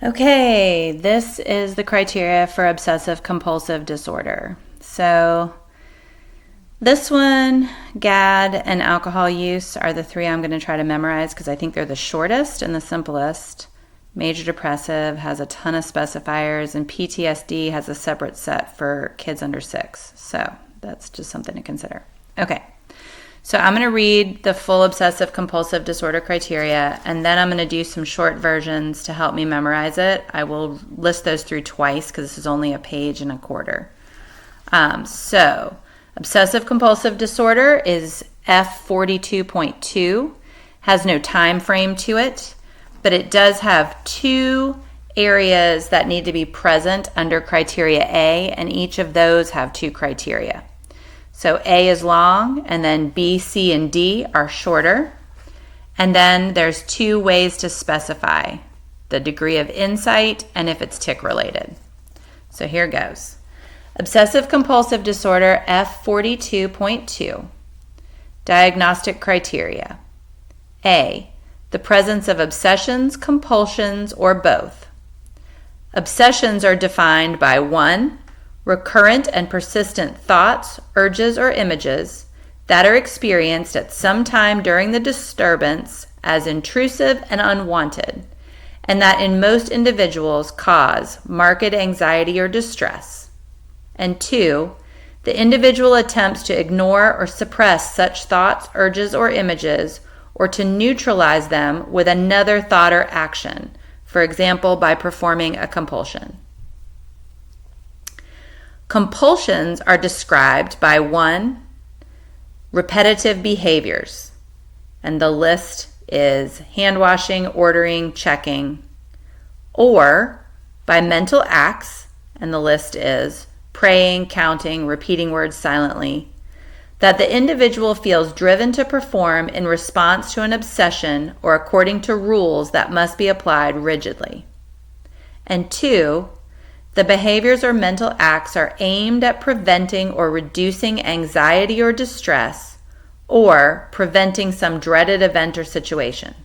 Okay, this is the criteria for obsessive compulsive disorder. So this one, GAD, and alcohol use are the three I'm going to try to memorize because I think they're the shortest and the simplest. Major depressive has a ton of specifiers, and PTSD has a separate set for kids under 6. So that's just something to consider. Okay. So I'm going to read the full obsessive compulsive disorder criteria, and then I'm going to do some short versions to help me memorize it. I will list those through twice because this is only a page and a quarter. So obsessive compulsive disorder is F42.2, has no time frame to it, but it does have 2 areas that need to be present under criteria A, and each of those have 2 criteria. So A is long, and then B, C, and D are shorter. And then there's 2 ways to specify the degree of insight and if it's tic related. So here goes. Obsessive compulsive disorder F42.2. Diagnostic criteria. A, the presence of obsessions, compulsions, or both. Obsessions are defined by 1, recurrent and persistent thoughts, urges, or images that are experienced at some time during the disturbance as intrusive and unwanted, and that in most individuals cause marked anxiety or distress. And 2, the individual attempts to ignore or suppress such thoughts, urges, or images, or to neutralize them with another thought or action, for example, by performing a compulsion. Compulsions are described by 1, repetitive behaviors, and the list is hand washing, ordering, checking, or by mental acts, and the list is praying, counting, repeating words silently, that the individual feels driven to perform in response to an obsession or according to rules that must be applied rigidly. And 2, the behaviors or mental acts are aimed at preventing or reducing anxiety or distress, or preventing some dreaded event or situation.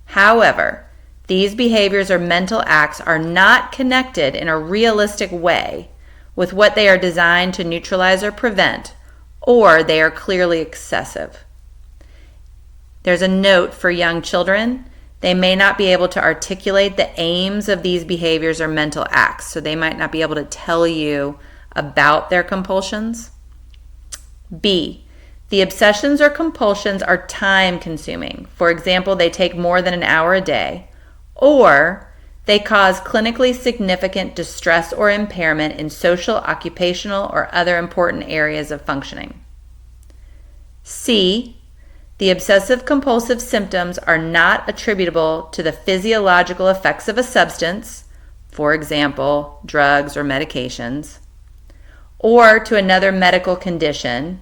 However, these behaviors or mental acts are not connected in a realistic way with what they are designed to neutralize or prevent, or they are clearly excessive. There's a note for young children. They may not be able to articulate the aims of these behaviors or mental acts, so they might not be able to tell you about their compulsions. B, the obsessions or compulsions are time-consuming. For example, they take more than an hour a day, or they cause clinically significant distress or impairment in social, occupational, or other important areas of functioning. C, the obsessive-compulsive symptoms are not attributable to the physiological effects of a substance, for example, drugs or medications, or to another medical condition.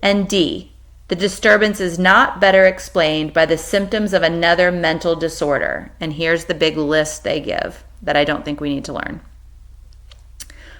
And D, the disturbance is not better explained by the symptoms of another mental disorder. And here's the big list they give that I don't think we need to learn.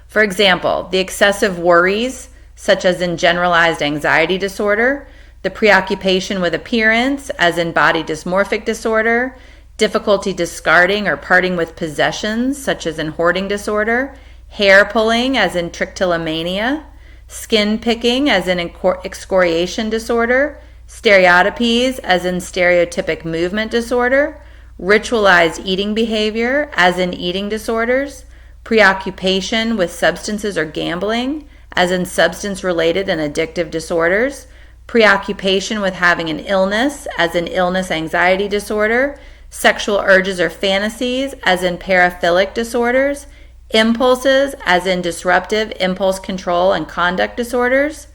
For example, the excessive worries, such as in generalized anxiety disorder, the preoccupation with appearance, as in body dysmorphic disorder, difficulty discarding or parting with possessions, such as in hoarding disorder, hair pulling, as in trichotillomania, skin picking, as in excoriation disorder, stereotypies, as in stereotypic movement disorder, ritualized eating behavior, as in eating disorders, preoccupation with substances or gambling, as in substance-related and addictive disorders, preoccupation with having an illness, as in illness anxiety disorder, sexual urges or fantasies, as in paraphilic disorders, impulses, as in disruptive impulse control and conduct disorders,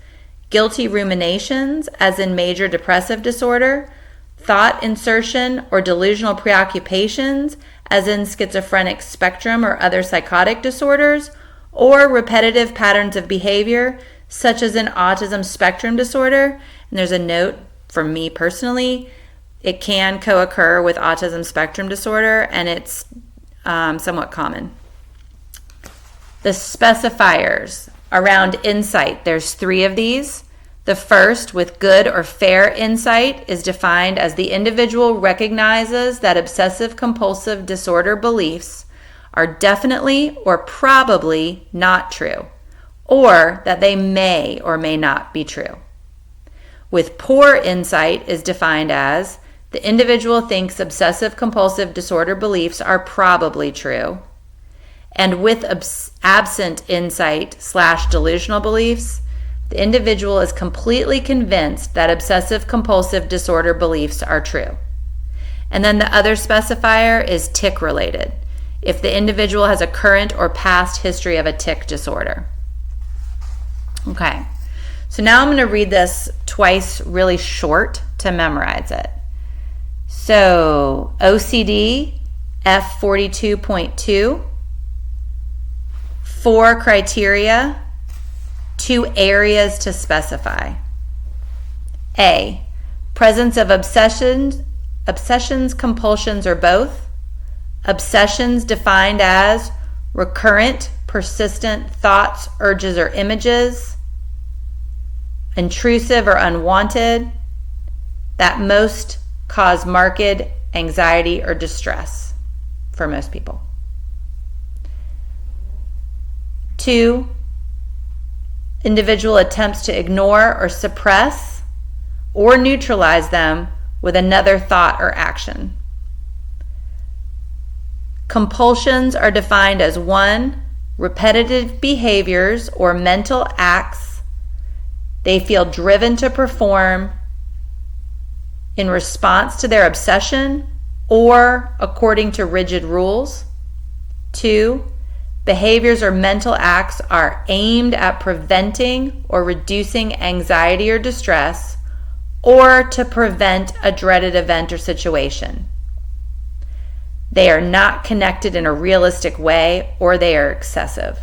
guilty ruminations, as in major depressive disorder, thought insertion or delusional preoccupations, as in schizophrenic spectrum or other psychotic disorders, or repetitive patterns of behavior, such as in autism spectrum disorder. And there's a note from me personally, it can co-occur with autism spectrum disorder, and it's somewhat common. The specifiers around insight, there's 3 of these. The first, with good or fair insight, is defined as the individual recognizes that obsessive-compulsive disorder beliefs are definitely or probably not true, or that they may or may not be true. With poor insight is defined as the individual thinks obsessive-compulsive disorder beliefs are probably true, and with absent insight/delusional beliefs, the individual is completely convinced that obsessive-compulsive disorder beliefs are true. And then the other specifier is tic-related, if the individual has a current or past history of a tic disorder. Okay, so now I'm going to read this twice really short to memorize it. So OCD, F42.2, 4 criteria, 2 areas to specify. A, presence of obsessions, compulsions, or both. Obsessions defined as recurrent, persistent thoughts, urges, or images, intrusive or unwanted, that most cause marked anxiety or distress for most people. 2, individual attempts to ignore or suppress or neutralize them with another thought or action. Compulsions are defined as 1, repetitive behaviors or mental acts they feel driven to perform in response to their obsession or according to rigid rules. 2, behaviors or mental acts are aimed at preventing or reducing anxiety or distress or to prevent a dreaded event or situation. They are not connected in a realistic way or they are excessive.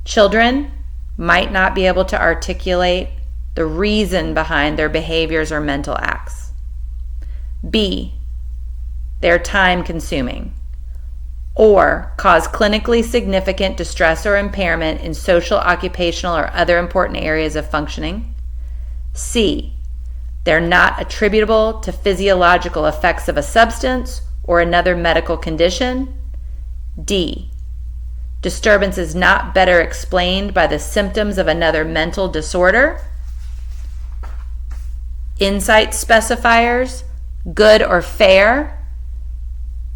Children might not be able to articulate the reason behind their behaviors or mental acts. B, they're time consuming or cause clinically significant distress or impairment in social, occupational, or other important areas of functioning. C, they're not attributable to physiological effects of a substance or another medical condition. D, disturbance is not better explained by the symptoms of another mental disorder. Insight specifiers, good or fair,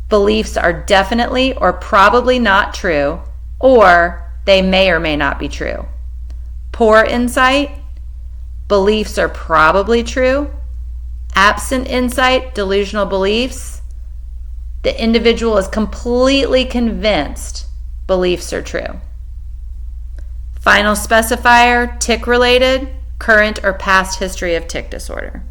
beliefs are definitely or probably not true, or they may or may not be true. Poor insight, beliefs are probably true. Absent insight, delusional beliefs, the individual is completely convinced beliefs are true. Final specifier, tic-related, current or past history of tic disorder.